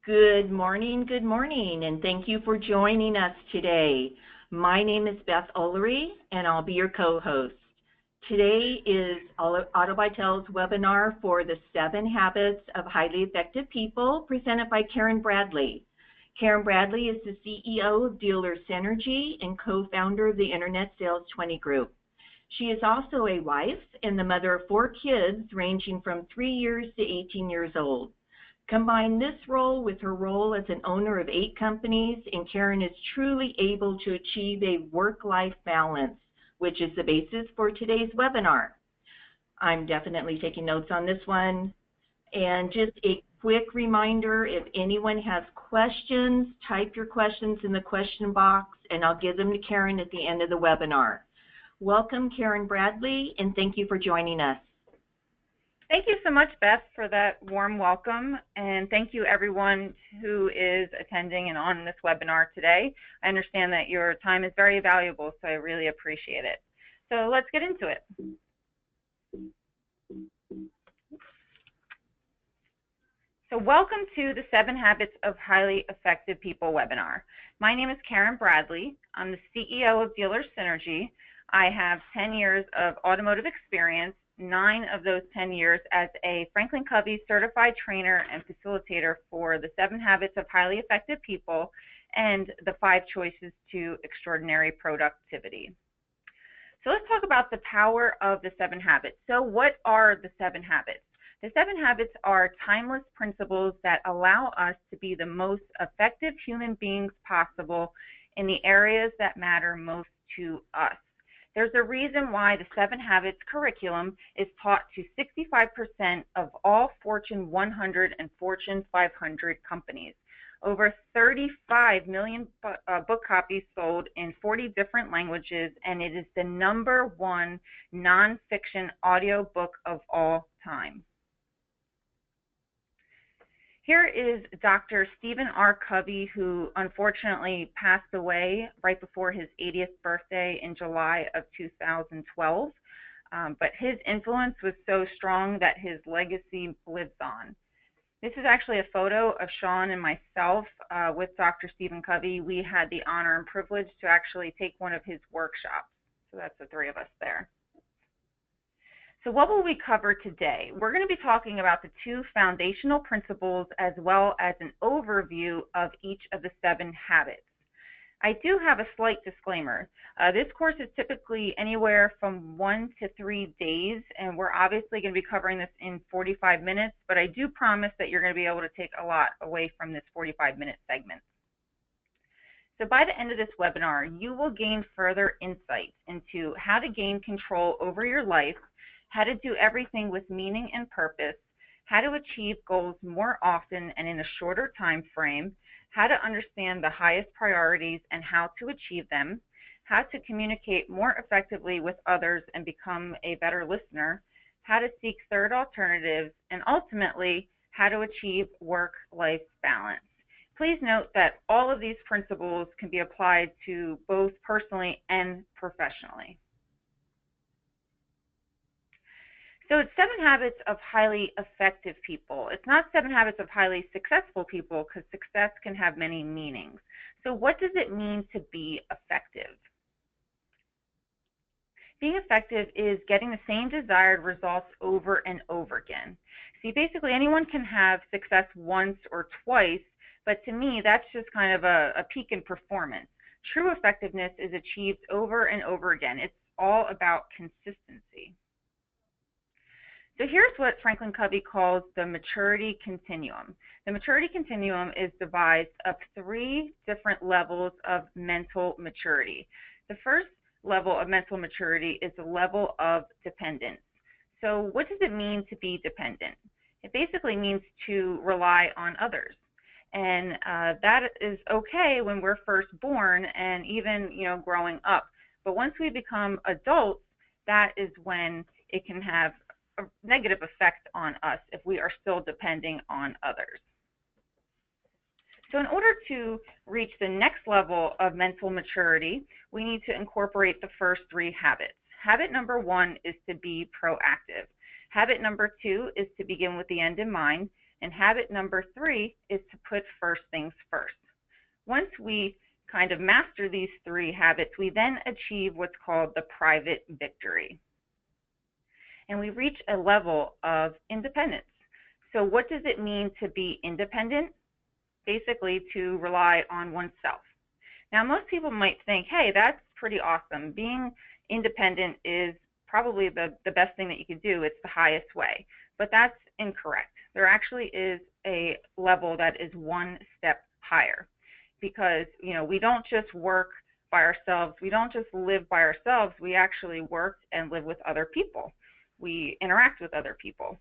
Good morning, and thank you for joining us today. My name is Beth Ullery, and I'll be your co-host. Today is Autobytel's webinar for the 7 Habits of Highly Effective People, presented by Karen Bradley. Karen Bradley is the CEO of Dealer Synergy and co-founder of the Internet Sales 20 Group. She is also a wife and the mother of 4 kids ranging from 3 years to 18 years old. Combine this role with her role as an owner of 8 companies, and Karen is truly able to achieve a work-life balance, which is the basis for today's webinar. I'm definitely taking notes on this one. And just a quick reminder, if anyone has questions, type your questions in the question box, and I'll give them to Karen at the end of the webinar. Welcome, Karen Bradley, and thank you for joining us. Thank you so much, Beth, for that warm welcome, and thank you everyone who is attending and on this webinar today. I understand that your time is very valuable, so I really appreciate it. So let's get into it. So welcome to the 7 Habits of Highly Effective People webinar. My name is Karen Bradley. I'm the CEO of Dealer Synergy. I have 10 years of automotive experience, 9 of those 10 years as a FranklinCovey Certified Trainer and Facilitator for the 7 Habits of Highly Effective People and the 5 Choices to Extraordinary Productivity. So let's talk about the power of the 7 habits. So what are the 7 habits? The 7 habits are timeless principles that allow us to be the most effective human beings possible in the areas that matter most to us. There's a reason why the 7 Habits curriculum is taught to 65% of all Fortune 100 and Fortune 500 companies. Over 35 million book copies sold in 40 different languages, and it is the #1 nonfiction audiobook of all time. Here is Dr. Stephen R. Covey, who unfortunately passed away right before his 80th birthday in July of 2012. But his influence was so strong that his legacy lives on. This is actually a photo of Sean and myself with Dr. Stephen Covey. We had the honor and privilege to actually take one of his workshops. So that's the 3 of us there. So what will we cover today? We're going to be talking about the 2 foundational principles as well as an overview of each of the 7 habits. I do have a slight disclaimer. This course is typically anywhere from 1 to 3 days, and we're obviously going to be covering this in 45 minutes, but I do promise that you're going to be able to take a lot away from this 45-minute segment. So by the end of this webinar, you will gain further insights into how to gain control over your life, how to do everything with meaning and purpose, how to achieve goals more often and in a shorter time frame, how to understand the highest priorities and how to achieve them, how to communicate more effectively with others and become a better listener, how to seek third alternatives, and ultimately, how to achieve work-life balance. Please note that all of these principles can be applied to both personally and professionally. So it's 7 habits of highly effective people. It's not 7 habits of highly successful people, because success can have many meanings. So what does it mean to be effective? Being effective is getting the same desired results over and over again. See, basically anyone can have success once or twice, but to me that's just kind of a peak in performance. True effectiveness is achieved over and over again. It's all about consistency. So here's what FranklinCovey calls the maturity continuum. The maturity continuum is devised of 3 different levels of mental maturity. The first level of mental maturity is the level of dependence. So what does it mean to be dependent? It basically means to rely on others. And that is okay when we're first born and even growing up. But once we become adults, that is when it can have a negative effect on us if we are still depending on others. So in order to reach the next level of mental maturity, we need to incorporate the first 3 habits. Habit number 1 is to be proactive. Habit number 2 is to begin with the end in mind. And habit number 3 is to put first things first. Once we kind of master these 3 habits, we then achieve what's called the private victory. And we reach a level of independence. So what does it mean to be independent? Basically, to rely on oneself. Now, most people might think, hey, that's pretty awesome. Being independent is probably the best thing that you could do. It's the highest way. But that's incorrect. There actually is a level that is one step higher, because we don't just work by ourselves. We don't just live by ourselves. We actually work and live with other people. We interact with other people.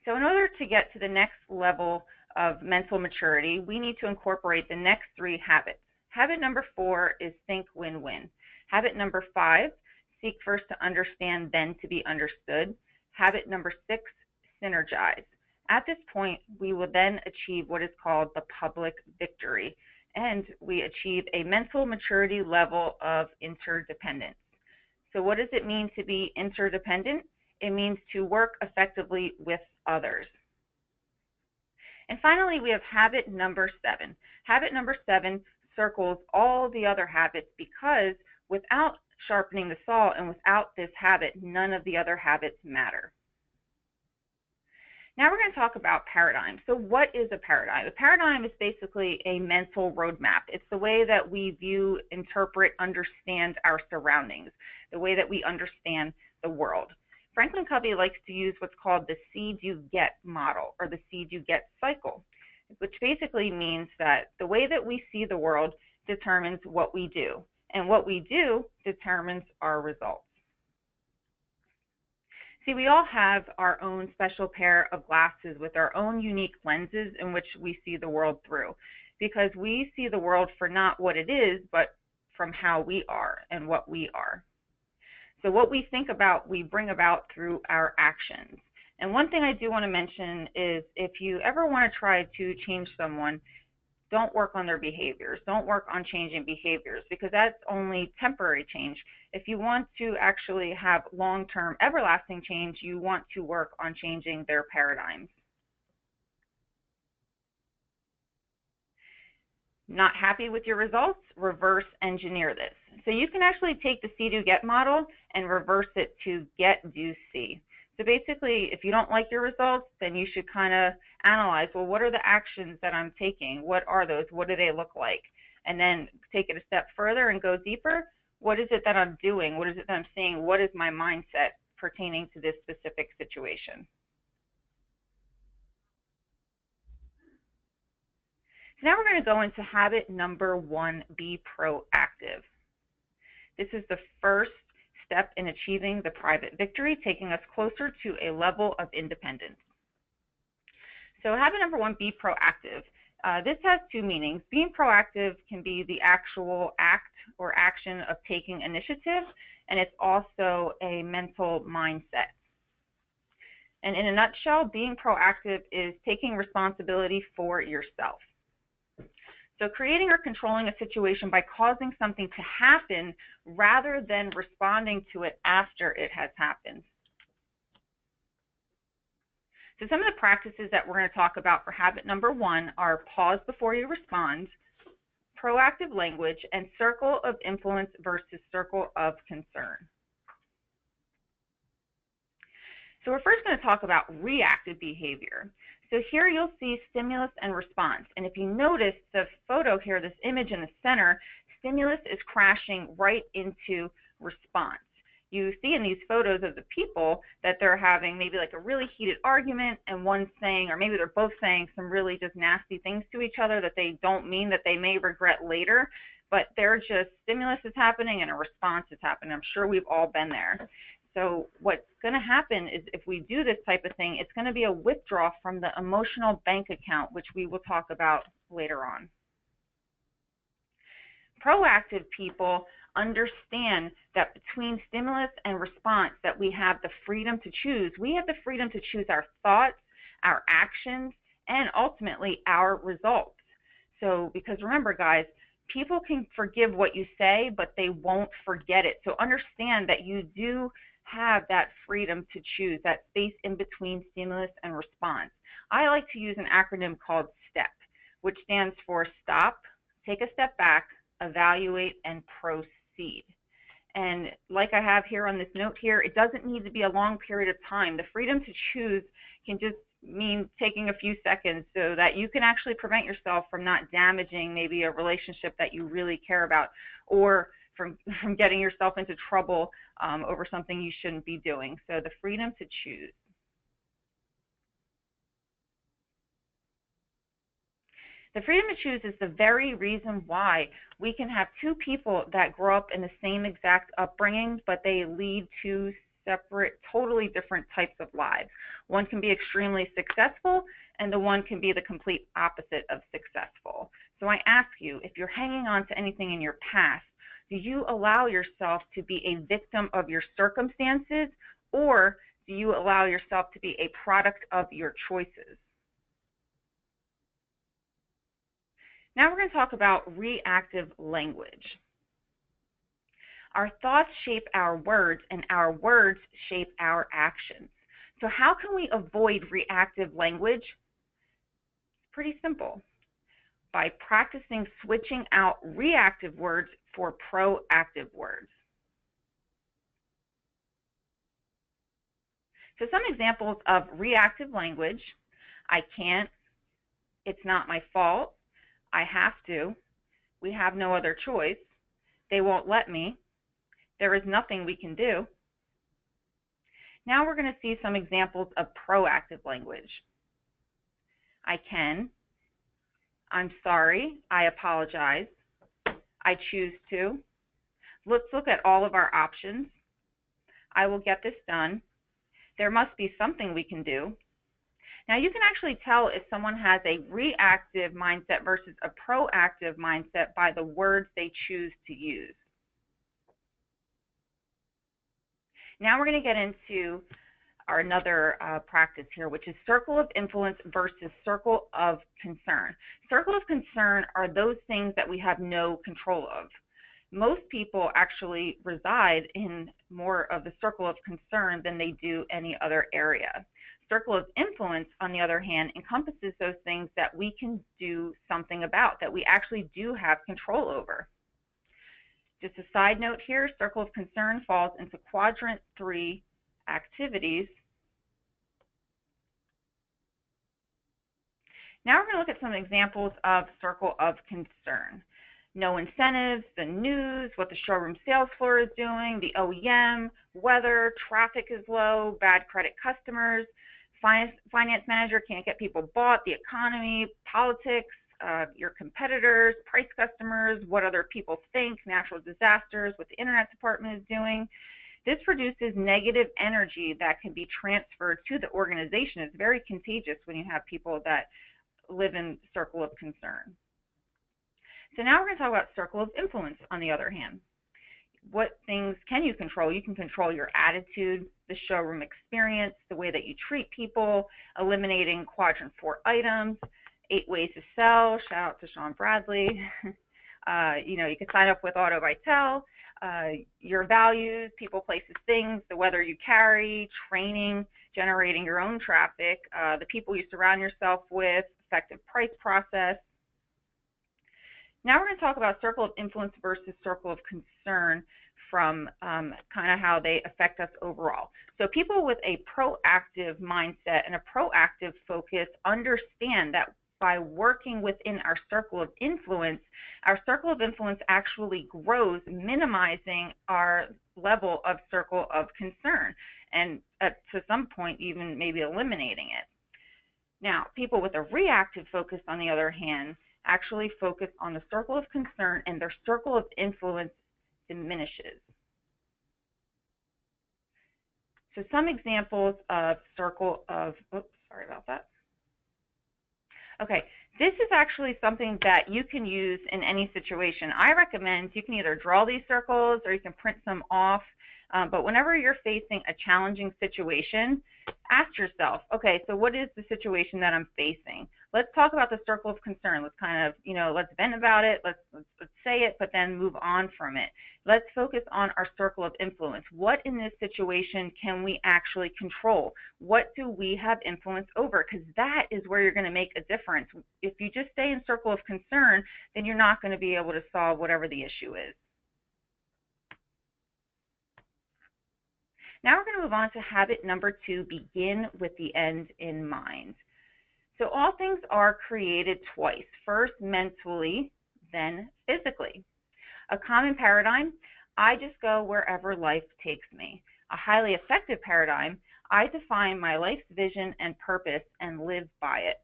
So in order to get to the next level of mental maturity, we need to incorporate the next 3 habits. Habit number 4 is think win-win. Habit number 5, seek first to understand, then to be understood. Habit number 6, synergize. At this point, we will then achieve what is called the public victory, and we achieve a mental maturity level of interdependence. So what does it mean to be interdependent? It means to work effectively with others. And finally, we have habit number 7. Habit number 7 circles all the other habits, because without sharpening the saw and without this habit, none of the other habits matter. Now we're going to talk about paradigms. So what is a paradigm? A paradigm is basically a mental roadmap. It's the way that we view, interpret, understand our surroundings, the way that we understand the world. FranklinCovey likes to use what's called the seed you get model, or the seed you get cycle, which basically means that the way that we see the world determines what we do, and what we do determines our results. See, we all have our own special pair of glasses with our own unique lenses in which we see the world through, because we see the world for not what it is, but from how we are and what we are. So what we think about, we bring about through our actions. And one thing I do want to mention is, if you ever want to try to change someone, don't work on their behaviors. Don't work on changing behaviors, because that's only temporary change. If you want to actually have long-term, everlasting change, you want to work on changing their paradigms. Not happy with your results? Reverse engineer this. So you can actually take the see, do, get model and reverse it to get, do, see. So basically, if you don't like your results, then you should kind of analyze, well, what are the actions that I'm taking? What are those? What do they look like? And then take it a step further and go deeper. What is it that I'm doing? What is it that I'm seeing? What is my mindset pertaining to this specific situation? So now we're going to go into habit number 1, be proactive. This is the first step in achieving the private victory, taking us closer to a level of independence. So habit number 1, be proactive. This has 2 meanings. Being proactive can be the actual act or action of taking initiative, and it's also a mental mindset. And in a nutshell, being proactive is taking responsibility for yourself. So creating or controlling a situation by causing something to happen rather than responding to it after it has happened. So some of the practices that we're going to talk about for habit number 1 are pause before you respond, proactive language, and circle of influence versus circle of concern. So we're first going to talk about reactive behavior. So here you'll see stimulus and response. And if you notice the photo here, this image in the center, stimulus is crashing right into response. You see in these photos of the people that they're having maybe like a really heated argument, and one's saying, or maybe they're both saying some really just nasty things to each other that they don't mean, that they may regret later, but they're just, stimulus is happening and a response is happening. I'm sure we've all been there. So what's going to happen is, if we do this type of thing, it's going to be a withdrawal from the emotional bank account, which we will talk about later on. Proactive people understand that between stimulus and response that we have the freedom to choose. We have the freedom to choose our thoughts, our actions, and ultimately our results. So, because remember guys, people can forgive what you say, but they won't forget it. So understand that you do have that freedom to choose, that space in between stimulus and response. I like to use an acronym called STEP, which stands for stop, take a step back, evaluate, and proceed. And like I have here on this note here, it doesn't need to be a long period of time. The freedom to choose can just mean taking a few seconds so that you can actually prevent yourself from not damaging maybe a relationship that you really care about, or from getting yourself into trouble over something you shouldn't be doing. So the freedom to choose. The freedom to choose is the very reason why we can have two people that grow up in the same exact upbringing, but they lead to separate, totally different types of lives. One can be extremely successful, and the one can be the complete opposite of successful. So I ask you, if you're hanging on to anything in your past, do you allow yourself to be a victim of your circumstances, or do you allow yourself to be a product of your choices? Now we're going to talk about reactive language. Our thoughts shape our words, and our words shape our actions. So how can we avoid reactive language? It's pretty simple. By practicing switching out reactive words for proactive words. So some examples of reactive language: I can't, it's not my fault, I have to, we have no other choice, they won't let me, there is nothing we can do. Now we're going to see some examples of proactive language. I can, I'm sorry, I apologize, I choose to, let's look at all of our options, I will get this done, there must be something we can do. Now you can actually tell if someone has a reactive mindset versus a proactive mindset by the words they choose to use. Now we're going to get into another practice here, which is circle of influence versus circle of concern. Circle of concern are those things that we have no control of. Most people actually reside in more of the circle of concern than they do any other area. Circle of influence, on the other hand, encompasses those things that we can do something about, that we actually do have control over. Just a side note here, circle of concern falls into quadrant 3 activities. Now we're going to look at some examples of circle of concern. No incentives, the news, what the showroom sales floor is doing, the OEM, weather, traffic is low, bad credit customers, finance manager can't get people bought, the economy, politics, your competitors, price customers, what other people think, natural disasters, what the internet department is doing. This produces negative energy that can be transferred to the organization. It's very contagious when you have people that live in circle of concern. So now we're going to talk about circle of influence, on the other hand. What things can you control? You can control your attitude, the showroom experience, the way that you treat people, eliminating quadrant 4 items, 8 ways to sell. Shout out to Sean Bradley. You can sign up with Autobytel. Your values, people, places, things, the weather you carry, training, generating your own traffic, the people you surround yourself with, effective price process. Now we're going to talk about circle of influence versus circle of concern from kind of how they affect us overall. So people with a proactive mindset and a proactive focus understand that by working within our circle of influence actually grows, minimizing our level of circle of concern, and to some point even maybe eliminating it. Now, people with a reactive focus, on the other hand, actually focus on the circle of concern, and their circle of influence diminishes. So some examples of circle of, sorry about that. Okay, this is actually something that you can use in any situation. I recommend you can either draw these circles or you can print some off, but whenever you're facing a challenging situation, Ask yourself, okay, so what is the situation that I'm facing? Let's talk about the circle of concern. Let's kind of, let's vent about it. Let's say it, but then move on from it. Let's focus on our circle of influence. What in this situation can we actually control? What do we have influence over? Because that is where you're going to make a difference. If you just stay in circle of concern, then you're not going to be able to solve whatever the issue is. Now we're going to move on to habit number 2, begin with the end in mind. So all things are created twice, first mentally, then physically. A common paradigm, I just go wherever life takes me. A highly effective paradigm, I define my life's vision and purpose and live by it.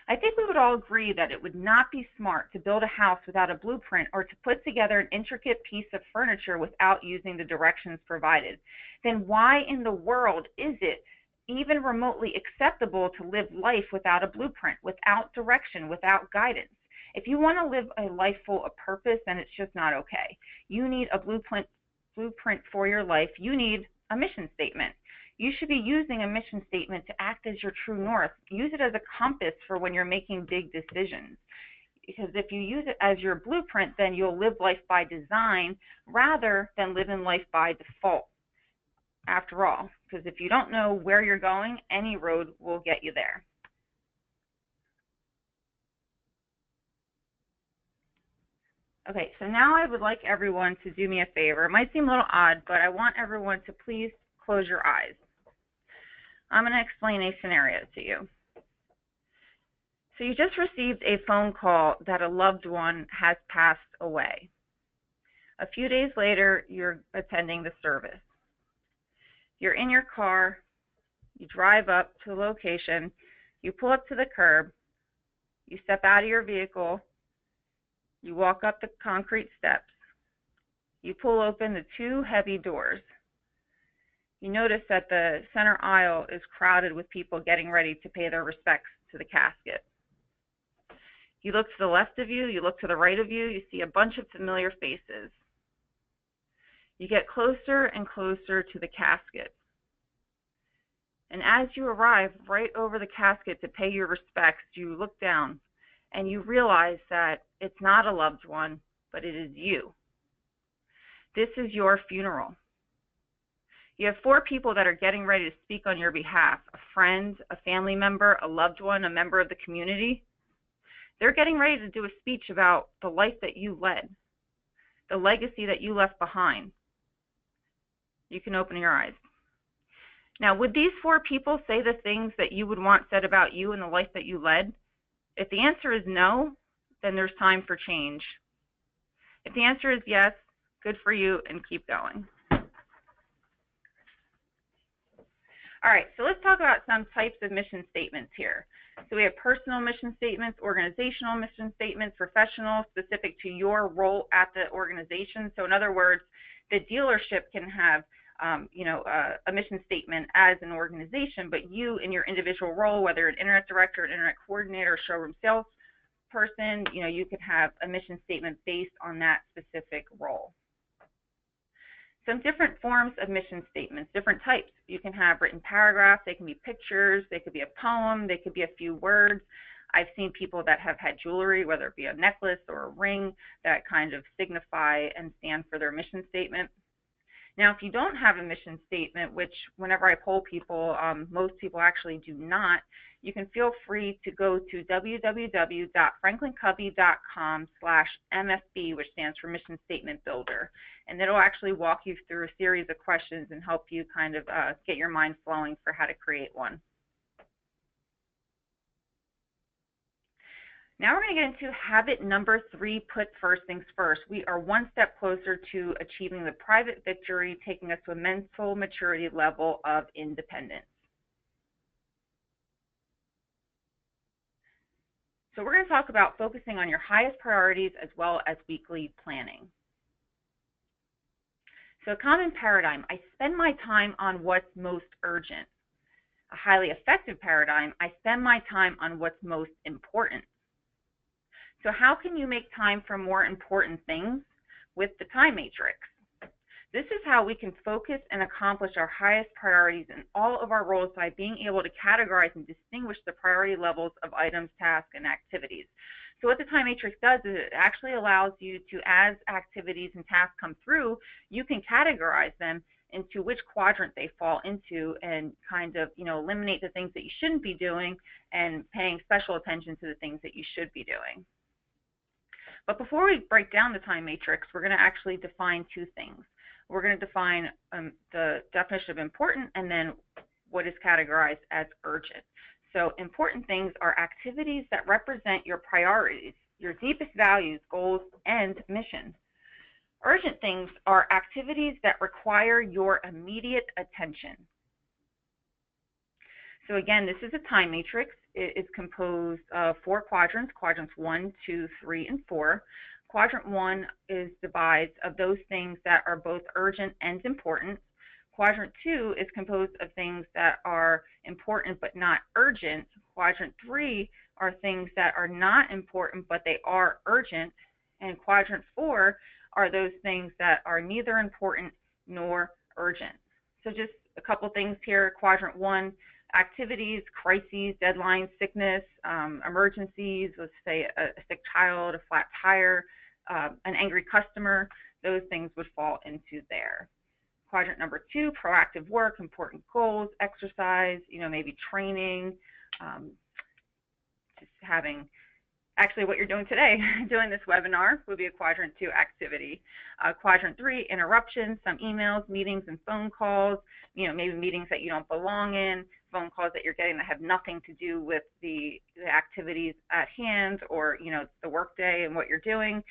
I think we would all agree that it would not be smart to build a house without a blueprint or to put together an intricate piece of furniture without using the directions provided. Then why in the world is it even remotely acceptable to live life without a blueprint, without direction, without guidance? If you want to live a life full of purpose, then it's just not okay. You need a blueprint for your life. You need a mission statement. You should be using a mission statement to act as your true north. Use it as a compass for when you're making big decisions. Because if you use it as your blueprint, then you'll live life by design rather than living life by default. After all, because if you don't know where you're going, any road will get you there. Okay, so now I would like everyone to do me a favor. It might seem a little odd, but I want everyone to please close your eyes. I'm going to explain a scenario to you. So you just received a phone call that a loved one has passed away. A few days later, you're attending the service. You're in your car, you drive up to the location, you pull up to the curb, you step out of your vehicle, you walk up the concrete steps, you pull open the 2 heavy doors. You notice that the center aisle is crowded with people getting ready to pay their respects to the casket. You look to the left of you, you look to the right of you, you see a bunch of familiar faces. You get closer and closer to the casket. And as you arrive right over the casket to pay your respects, you look down and you realize that it's not a loved one, but it is you. This is your funeral. You have 4 people that are getting ready to speak on your behalf: a friend, a family member, a loved one, a member of the community. They're getting ready to do a speech about the life that you led, the legacy that you left behind. You can open your eyes. Now, would these 4 people say the things that you would want said about you and the life that you led? If the answer is no, then there's time for change. If the answer is yes, good for you, and keep going. All right, so let's talk about some types of mission statements here. So we have personal mission statements, organizational mission statements, professional, specific to your role at the organization. So in other words, the dealership can have a mission statement as an organization, but you in your individual role, whether an internet director, an internet coordinator, showroom salesperson, you could have a mission statement based on that specific role. Some different forms of mission statements, different types. You can have written paragraphs, they can be pictures, they could be a poem, they could be a few words. I've seen people that have had jewelry, whether it be a necklace or a ring, that kind of signify and stand for their mission statement. Now, if you don't have a mission statement, which whenever I poll people, most people actually do not, you can feel free to go to www.FranklinCovey.com/MSB, which stands for Mission Statement Builder. And it'll actually walk you through a series of questions and help you kind of get your mind flowing for how to create one. Now we're going to get into habit number 3, put first things first. We are one step closer to achieving the private victory, taking us to a mental maturity level of independence. So we're going to talk about focusing on your highest priorities as well as weekly planning. So a common paradigm, I spend my time on what's most urgent. A highly effective paradigm, I spend my time on what's most important. So how can you make time for more important things with the time matrix? This is how we can focus and accomplish our highest priorities in all of our roles by being able to categorize and distinguish the priority levels of items, tasks, and activities. So what the time matrix does is it actually allows you to, as activities and tasks come through, you can categorize them into which quadrant they fall into and kind of, eliminate the things that you shouldn't be doing and paying special attention to the things that you should be doing. But before we break down the time matrix, we're going to actually define two things. We're going to define the definition of important and then what is categorized as urgent. So important things are activities that represent your priorities, your deepest values, goals, and mission. Urgent things are activities that require your immediate attention. So again, this is a time matrix. It is composed of 4 quadrants, quadrants 1, 2, 3, and 4. Quadrant 1 is divided of those things that are both urgent and important. Quadrant 2 is composed of things that are important but not urgent. Quadrant 3 are things that are not important but they are urgent. And quadrant 4 are those things that are neither important nor urgent. So just a couple things here. Quadrant 1, activities, crises, deadlines, sickness, emergencies, let's say a sick child, a flat tire, an angry customer, those things would fall into there. Quadrant number 2, proactive work, important goals, exercise, maybe training, just having, actually what you're doing today, doing this webinar would be a quadrant 2 activity. Quadrant 3, interruptions, some emails, meetings, and phone calls, maybe meetings that you don't belong in, phone calls that you're getting that have nothing to do with the activities at hand or, the workday and what you're doing.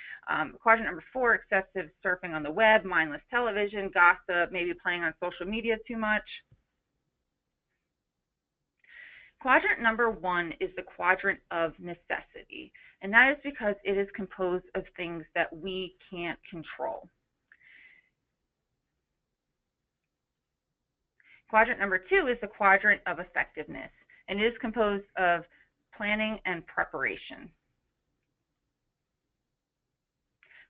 Quadrant number 4, excessive surfing on the web, mindless television, gossip, maybe playing on social media too much. Quadrant number 1 is the quadrant of necessity, and that is because it is composed of things that we can't control. Quadrant number 2 is the quadrant of effectiveness, and it is composed of planning and preparation.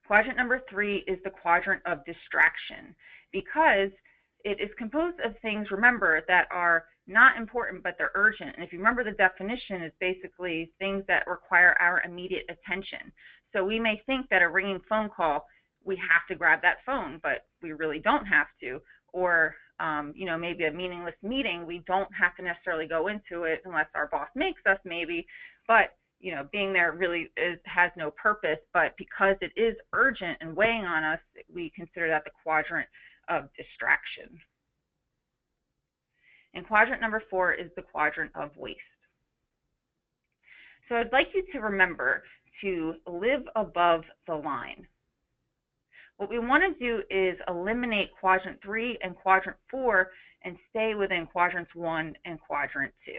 Quadrant number 3 is the quadrant of distraction, because it is composed of things, remember, that are not important, but they're urgent. And if you remember, the definition is basically things that require our immediate attention. So we may think that a ringing phone call, we have to grab that phone, but we really don't have to. Or, maybe a meaningless meeting, we don't have to necessarily go into it unless our boss makes us maybe. But, being there really has no purpose. But because it is urgent and weighing on us, we consider that the quadrant of distraction. And quadrant number 4 is the quadrant of waste. So I'd like you to remember to live above the line. What we want to do is eliminate quadrant 3 and quadrant 4 and stay within quadrants 1 and quadrant 2.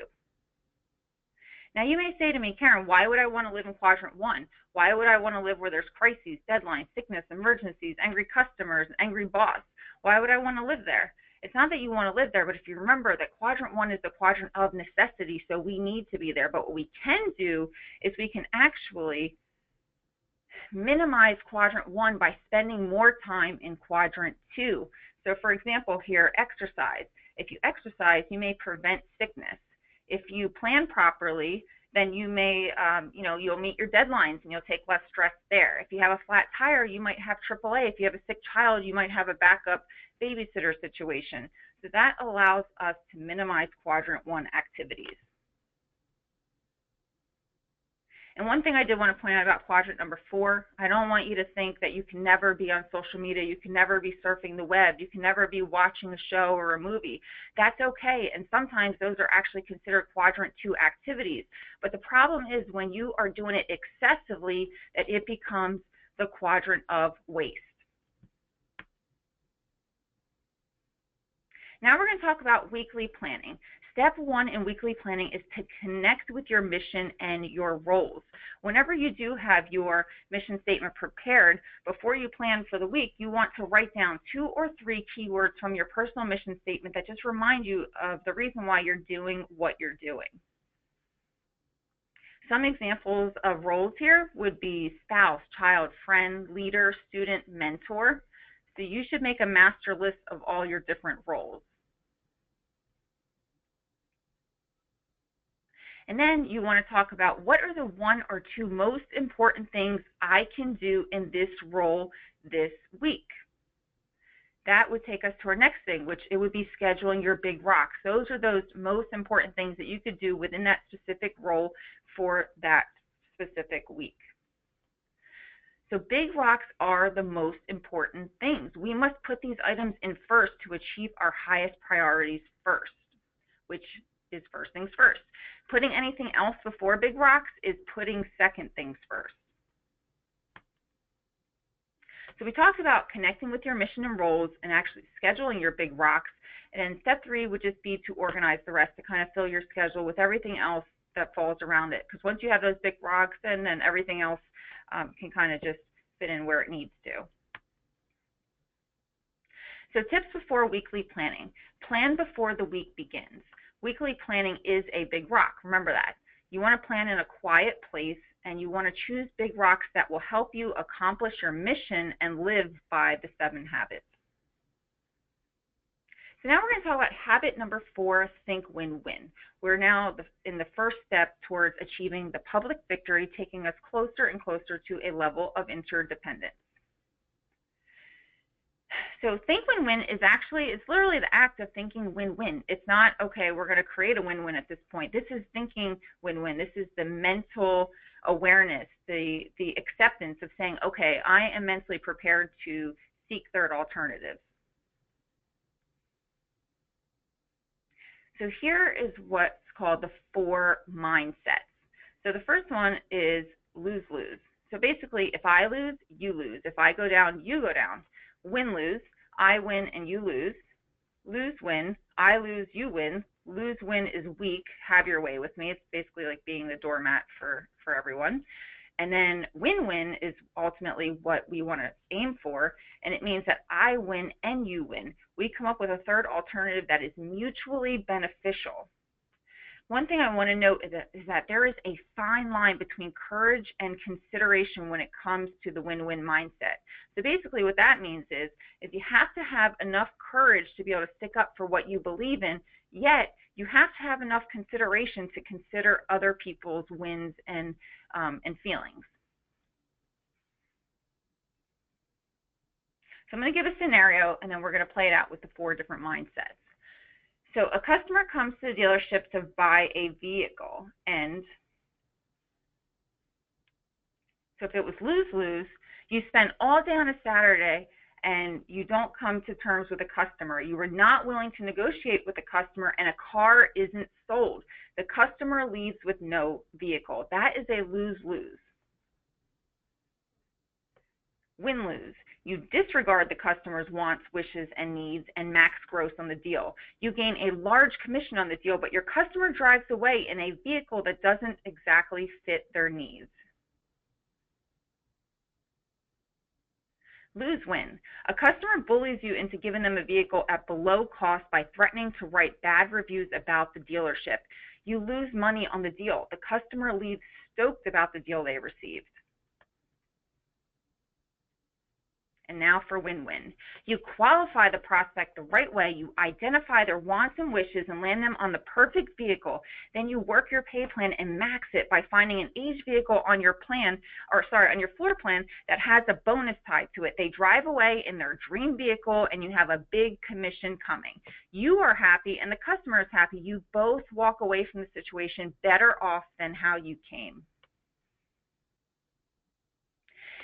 Now you may say to me, Karen, why would I want to live in quadrant 1? Why would I want to live where there's crises, deadlines, sickness, emergencies, angry customers, angry boss? Why would I want to live there? It's not that you want to live there, but if you remember that quadrant 1 is the quadrant of necessity, so we need to be there. But what we can do is we can actually minimize quadrant 1 by spending more time in quadrant 2. So for example here, exercise. If you exercise, you may prevent sickness. If you plan properly, then you may, you'll meet your deadlines and you'll take less stress there. If you have a flat tire, you might have AAA. If you have a sick child, you might have a backup babysitter situation. So that allows us to minimize quadrant 1 activities. And one thing I did want to point out about quadrant number 4, I don't want you to think that you can never be on social media, you can never be surfing the web, you can never be watching a show or a movie. That's okay, and sometimes those are actually considered quadrant 2 activities. But the problem is when you are doing it excessively, that it becomes the quadrant of waste. Now we're going to talk about weekly planning. Step 1 in weekly planning is to connect with your mission and your roles. Whenever you do have your mission statement prepared, before you plan for the week, you want to write down 2 or 3 keywords from your personal mission statement that just remind you of the reason why you're doing what you're doing. Some examples of roles here would be spouse, child, friend, leader, student, mentor. So you should make a master list of all your different roles. And then you want to talk about what are the 1 or 2 most important things I can do in this role this week. That would take us to our next thing, which it would be scheduling your big rocks. Those are those most important things that you could do within that specific role for that specific week. So big rocks are the most important things. We must put these items in first to achieve our highest priorities first, which is first things first. Putting anything else before big rocks is putting second things first. So we talked about connecting with your mission and roles and actually scheduling your big rocks. And then step 3 would just be to organize the rest, to kind of fill your schedule with everything else that falls around it. Because once you have those big rocks, then everything else can kind of just fit in where it needs to. So tips before weekly planning. Plan before the week begins. Weekly planning is a big rock. Remember that. You want to plan in a quiet place, and you want to choose big rocks that will help you accomplish your mission and live by the 7 habits. So now we're going to talk about habit number 4, think win-win. We're now in the first step towards achieving the public victory, taking us closer and closer to a level of interdependence. So think win-win is actually, it's literally the act of thinking win-win. It's not, okay, we're going to create a win-win at this point. This is thinking win-win. This is the mental awareness, the acceptance of saying, okay, I am mentally prepared to seek third alternatives. So here is what's called the 4 mindsets. So the first one is lose-lose. So basically, if I lose, you lose. If I go down, you go down. Win-lose, I win and you lose. Lose-win, I lose, you win. Lose-win is weak, have your way with me. It's basically like being the doormat for everyone. And then win-win is ultimately what we want to aim for, and it means that I win and you win. We come up with a third alternative that is mutually beneficial. One thing I want to note is that there is a fine line between courage and consideration when it comes to the win-win mindset. So basically what that means is you have to have enough courage to be able to stick up for what you believe in, yet you have to have enough consideration to consider other people's wins and feelings. So I'm going to give a scenario, and then we're going to play it out with the 4 different mindsets. So a customer comes to the dealership to buy a vehicle, and so if it was lose-lose, you spend all day on a Saturday and you don't come to terms with a customer. You were not willing to negotiate with the customer, and a car isn't sold. The customer leaves with no vehicle. That is a lose-lose. Win-lose. You disregard the customer's wants, wishes, and needs and max gross on the deal. You gain a large commission on the deal, but your customer drives away in a vehicle that doesn't exactly fit their needs. Lose-win. A customer bullies you into giving them a vehicle at below cost by threatening to write bad reviews about the dealership. You lose money on the deal. The customer leaves stoked about the deal they received. And now for win-win. You qualify the prospect the right way, you identify their wants and wishes and land them on the perfect vehicle. Then you work your pay plan and max it by finding an aged vehicle on your plan, on your floor plan that has a bonus tied to it. They drive away in their dream vehicle and you have a big commission coming. You are happy and the customer is happy. You both walk away from the situation better off than how you came.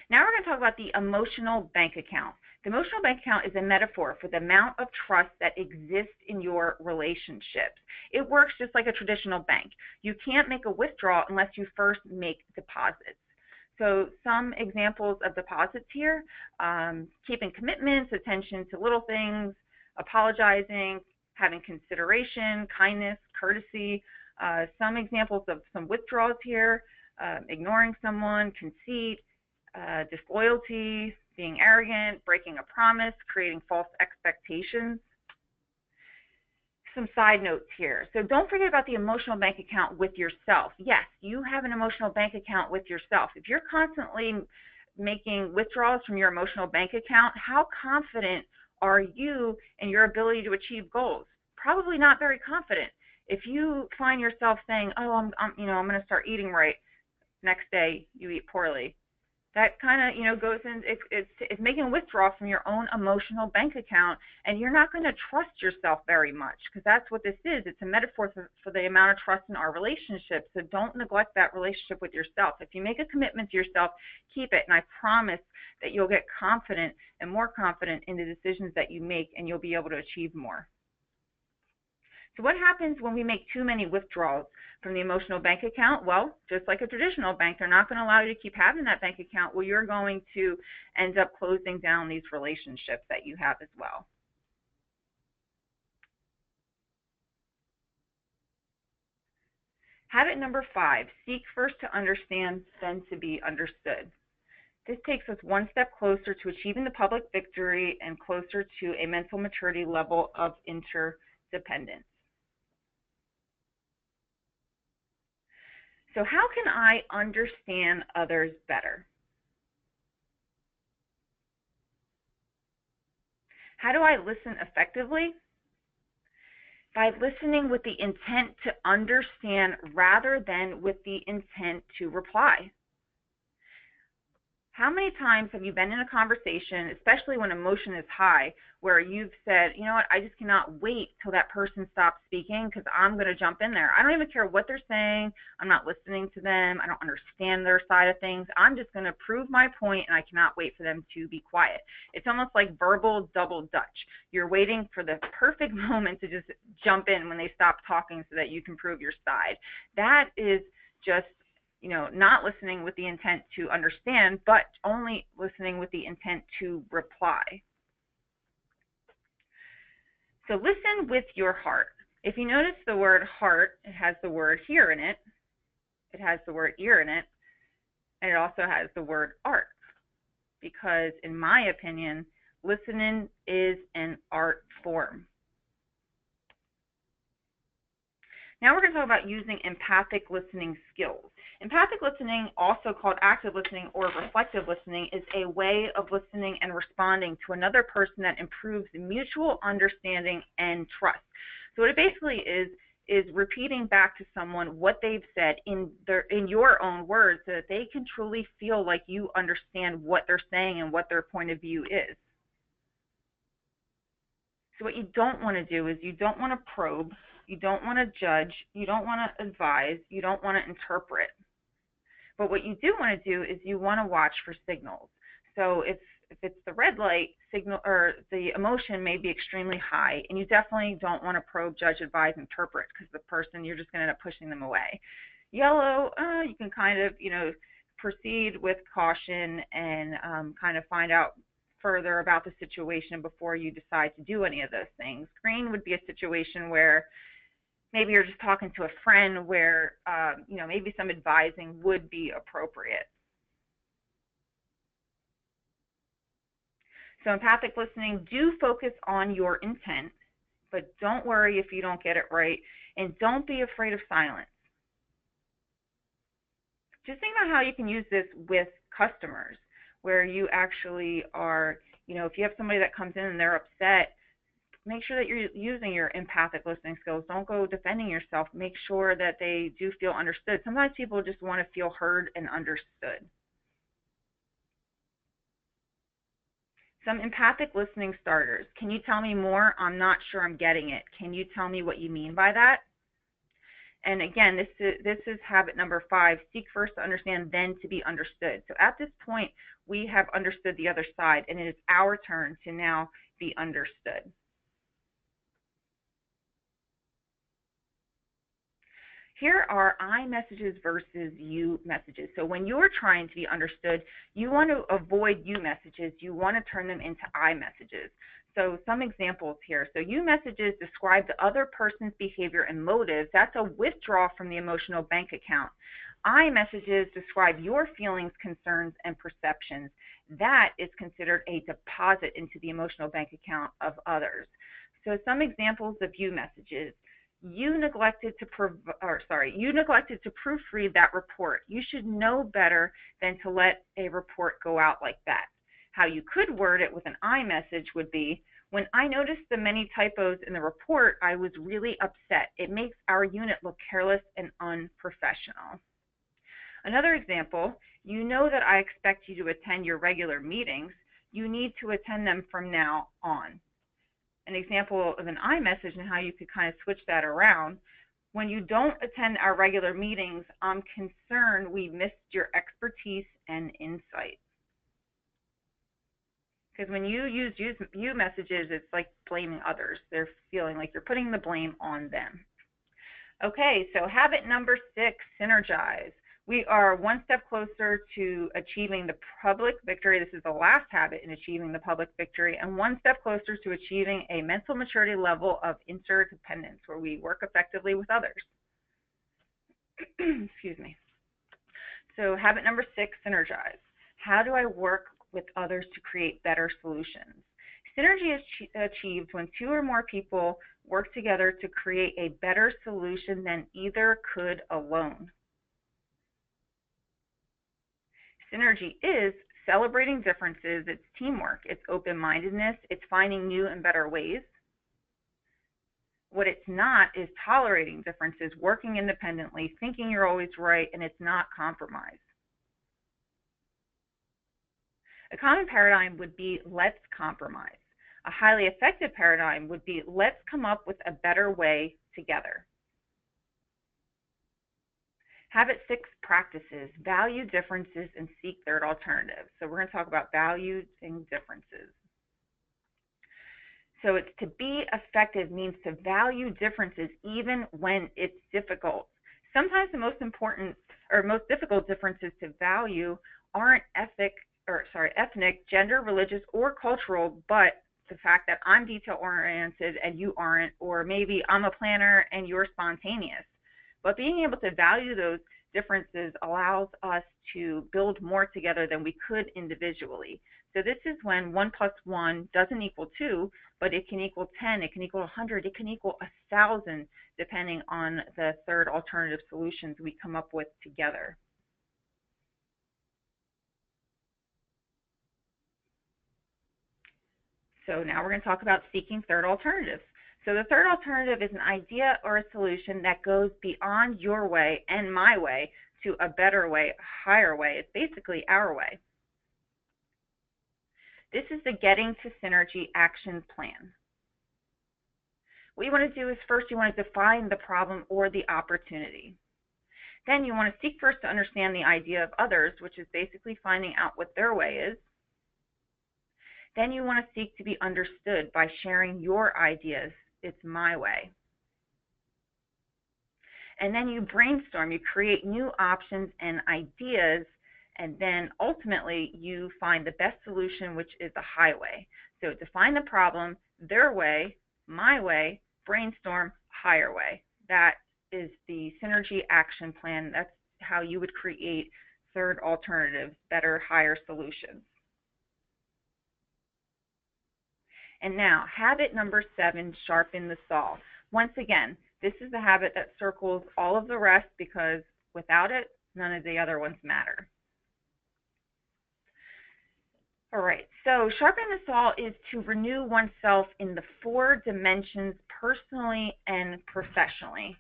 Now we're going to talk about the emotional bank account. The emotional bank account is a metaphor for the amount of trust that exists in your relationships. It works just like a traditional bank. You can't make a withdrawal unless you first make deposits. So some examples of deposits here, keeping commitments, attention to little things, apologizing, having consideration, kindness, courtesy. Some examples of some withdrawals here, ignoring someone, conceit, disloyalty, being arrogant, breaking a promise, creating false expectations. Some side notes here. So don't forget about the emotional bank account with yourself. Yes, you have an emotional bank account with yourself. If you're constantly making withdrawals from your emotional bank account, how confident are you in your ability to achieve goals? Probably not very confident. If you find yourself saying, "Oh, I'm going to start eating right," next day you eat poorly. That kind of, goes in, it's making a withdrawal from your own emotional bank account, and you're not going to trust yourself very much, because that's what this is. It's a metaphor for the amount of trust in our relationship. So don't neglect that relationship with yourself. If you make a commitment to yourself, keep it, and I promise that you'll get confident and more confident in the decisions that you make, and you'll be able to achieve more. So what happens when we make too many withdrawals from the emotional bank account? Well, just like a traditional bank, they're not going to allow you to keep having that bank account. Well, you're going to end up closing down these relationships that you have as well. Habit number 5, seek first to understand, then to be understood. This takes us one step closer to achieving the public victory and closer to a mental maturity level of interdependence. So how can I understand others better? How do I listen effectively? By listening with the intent to understand rather than with the intent to reply. How many times have you been in a conversation, especially when emotion is high, where you've said, "You know what, I just cannot wait till that person stops speaking because I'm going to jump in there. I don't even care what they're saying. I'm not listening to them. I don't understand their side of things. I'm just going to prove my point, and I cannot wait for them to be quiet." It's almost like verbal double Dutch. You're waiting for the perfect moment to just jump in when they stop talking so that you can prove your side. That is just not listening with the intent to understand, but only listening with the intent to reply. So listen with your heart. If you notice the word heart, it has the word here in it, it has the word ear in it, and it also has the word art. Because in my opinion, listening is an art form. Now we're going to talk about using empathic listening skills. Empathic listening, also called active listening or reflective listening, is a way of listening and responding to another person that improves mutual understanding and trust. So what it basically is repeating back to someone what they've said in your own words so that they can truly feel like you understand what they're saying and what their point of view is. So what you don't want to do is you don't want to probe, you don't want to judge, you don't want to advise, you don't want to interpret. But what you do want to do is you want to watch for signals. So if it's the red light signal, or the emotion may be extremely high, and you definitely don't want to probe, judge, advise, interpret, because the person, you're just going to end up pushing them away. Yellow, you can kind of, proceed with caution and kind of find out further about the situation before you decide to do any of those things. Green would be a situation where maybe you're just talking to a friend where, maybe some advising would be appropriate. So empathic listening, do focus on your intent, but don't worry if you don't get it right, and don't be afraid of silence. Just think about how you can use this with customers, where you actually are, if you have somebody that comes in and they're upset, make sure that you're using your empathic listening skills. Don't go defending yourself. Make sure that they do feel understood. Sometimes people just want to feel heard and understood. Some empathic listening starters. Can you tell me more? I'm not sure I'm getting it. Can you tell me what you mean by that? And again, this is habit number 5. Seek first to understand, then to be understood. So at this point, we have understood the other side, and it is our turn to now be understood. Here are I messages versus you messages. So when you're trying to be understood, you want to avoid you messages. You want to turn them into I messages. So some examples here. So you messages describe the other person's behavior and motives. That's a withdrawal from the emotional bank account. I messages describe your feelings, concerns, and perceptions. That is considered a deposit into the emotional bank account of others. So some examples of you messages. you neglected to proofread that report. You should know better than to let a report go out like that. How you could word it with an I message would be, when I noticed the many typos in the report, I was really upset. It makes our unit look careless and unprofessional. Another example, you know that I expect you to attend your regular meetings. You need to attend them from now on. An example of an I message and how you could kind of switch that around. When you don't attend our regular meetings, I'm concerned we missed your expertise and insight. Because when you use you messages, it's like blaming others. They're feeling like you're putting the blame on them. Okay, so habit number 6, synergize. We are one step closer to achieving the public victory. This is the last habit in achieving the public victory, and one step closer to achieving a mental maturity level of interdependence, where we work effectively with others. Excuse me. So habit number 6, synergize. How do I work with others to create better solutions? Synergy is achieved when 2 or more people work together to create a better solution than either could alone. Synergy is celebrating differences, it's teamwork, it's open-mindedness, it's finding new and better ways. What it's not is tolerating differences, working independently, thinking you're always right, and it's not compromise. A common paradigm would be, let's compromise. A highly effective paradigm would be, let's come up with a better way together. Habit 6, practices. Value differences and seek third alternatives. So we're going to talk about valuing differences. So it's to be effective means to value differences even when it's difficult. Sometimes the most important or most difficult differences to value aren't ethnic, gender, religious, or cultural, but the fact that I'm detail-oriented and you aren't, or maybe I'm a planner and you're spontaneous. But being able to value those differences allows us to build more together than we could individually. So this is when 1 + 1 doesn't equal 2, but it can equal 10, it can equal 100, it can equal 1,000, depending on the third alternative solutions we come up with together. So now we're going to talk about seeking third alternatives. So the third alternative is an idea or a solution that goes beyond your way and my way to a better way, a higher way. It's basically our way. This is the Getting to Synergy action plan. What you want to do is first you want to define the problem or the opportunity. Then you want to seek first to understand the idea of others, which is basically finding out what their way is. Then you want to seek to be understood by sharing your ideas. It's my way. And then you brainstorm, you create new options and ideas, and then ultimately you find the best solution, which is the highway. So define the problem, their way, my way, brainstorm, higher way. That is the Synergy action plan. That's how you would create third alternatives, better, higher solutions. And now, habit number 7, sharpen the saw. Once again, this is the habit that circles all of the rest because without it, none of the other ones matter. All right, so sharpen the saw is to renew oneself in the 4 dimensions personally and professionally.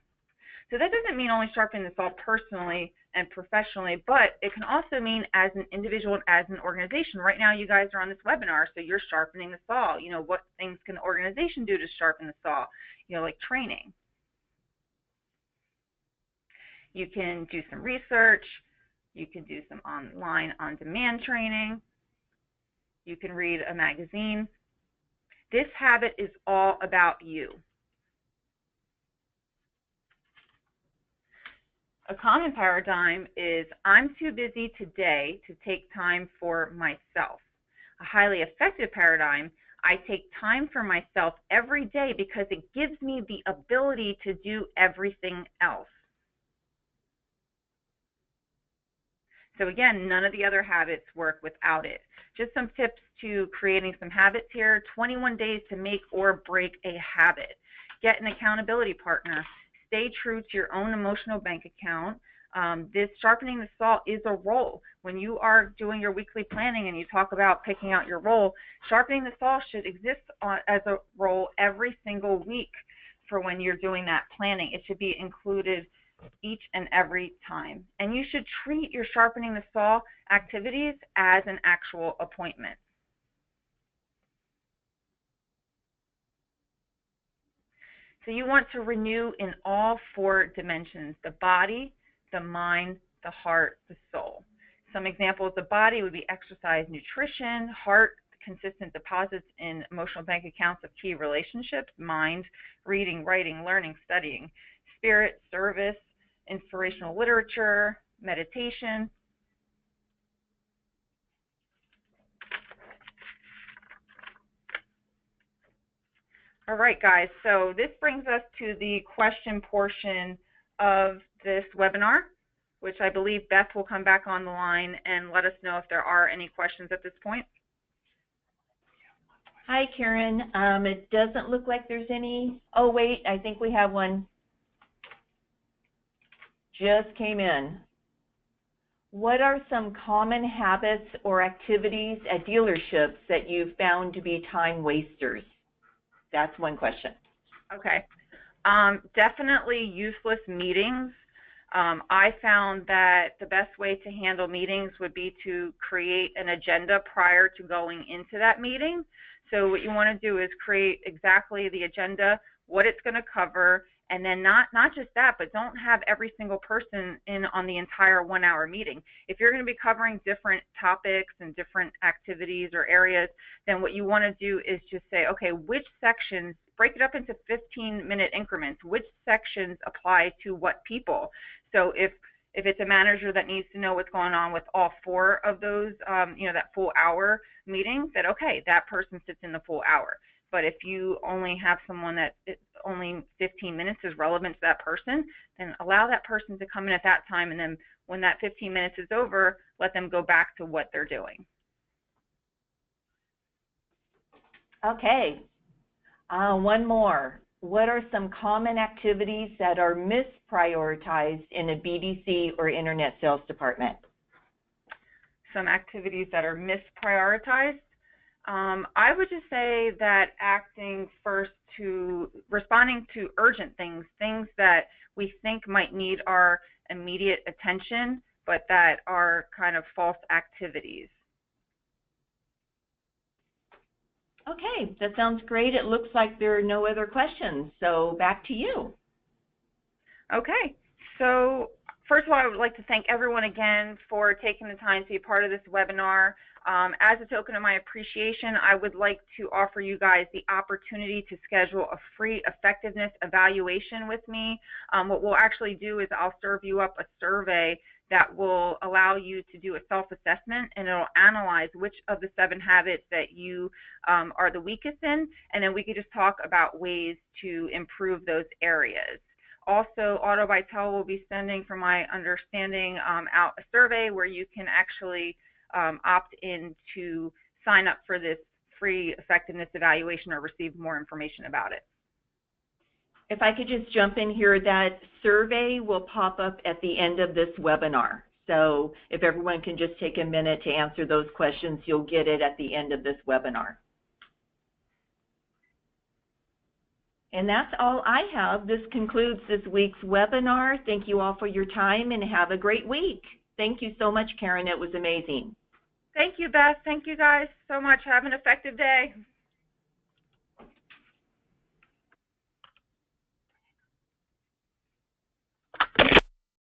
So that doesn't mean only sharpening the saw personally and professionally, but it can also mean as an individual and as an organization. Right now, you guys are on this webinar, so you're sharpening the saw. You know, what things can the organization do to sharpen the saw? You know, like training. You can do some research. You can do some online on-demand training. You can read a magazine. This habit is all about you. A common paradigm is, I'm too busy today to take time for myself. A highly effective paradigm, I take time for myself every day because it gives me the ability to do everything else. So again, none of the other habits work without it. Just some tips to creating some habits here. 21 days to make or break a habit. get an accountability partner. Stay true to your own emotional bank account. This sharpening the saw is a role. When you are doing your weekly planning and you talk about picking out your role, sharpening the saw should exist as a role every single week for when you're doing that planning. It should be included each and every time. And you should treat your sharpening the saw activities as an actual appointment. So you want to renew in all 4 dimensions: the body, the mind, the heart, the soul. Some examples: the body would be exercise, nutrition; heart, consistent deposits in emotional bank accounts of key relationships; mind, reading, writing, learning, studying; spirit, service, inspirational literature, meditation. All right, guys, so this brings us to the question portion of this webinar, which I believe Beth will come back on the line and let us know if there are any questions at this point. Hi, Karen. It doesn't look like there's any. Oh, wait, I think we have one. Just came in. What are some common habits or activities at dealerships that you've found to be time wasters? That's one question. Okay. Definitely useless meetings. I found that the best way to handle meetings would be to create an agenda prior to going into that meeting. So what you want to do is create exactly the agenda, what it's going to cover, and then not just that, but don't have every single person in on the entire 1-hour meeting. If you're going to be covering different topics and different activities or areas, then what you want to do is just say, okay, which sections, break it up into 15-minute increments, which sections apply to what people. So if it's a manager that needs to know what's going on with all 4 of those, that full hour meeting, that okay, that person sits in the full hour. But if you only have someone that only 15 minutes is relevant to that person, then allow that person to come in at that time, and then when that 15 minutes is over, let them go back to what they're doing. Okay. One more. What are some common activities that are misprioritized in a BDC or internet sales department? Some activities that are misprioritized. I would just say that acting first to responding to urgent things that we think might need our immediate attention, but that are kind of false activities. Okay, that sounds great. It looks like there are no other questions, so back to you. Okay, so first of all, I would like to thank everyone again for taking the time to be a part of this webinar. As a token of my appreciation, I would like to offer you guys the opportunity to schedule a free effectiveness evaluation with me. What we'll actually do is I'll serve you up a survey that will allow you to do a self-assessment, and it'll analyze which of the 7 habits that you are the weakest in, and then we could just talk about ways to improve those areas. Also, Autobytel will be sending, from my understanding, out a survey where you can actually opt in to sign up for this free effectiveness evaluation or receive more information about it. If I could just jump in here, that survey will pop up at the end of this webinar. So if everyone can just take a minute to answer those questions, you'll get it at the end of this webinar. And that's all I have. This concludes this week's webinar. Thank you all for your time and have a great week. Thank you so much, Karen. It was amazing. Thank you, Beth. Thank you guys so much. Have an effective day.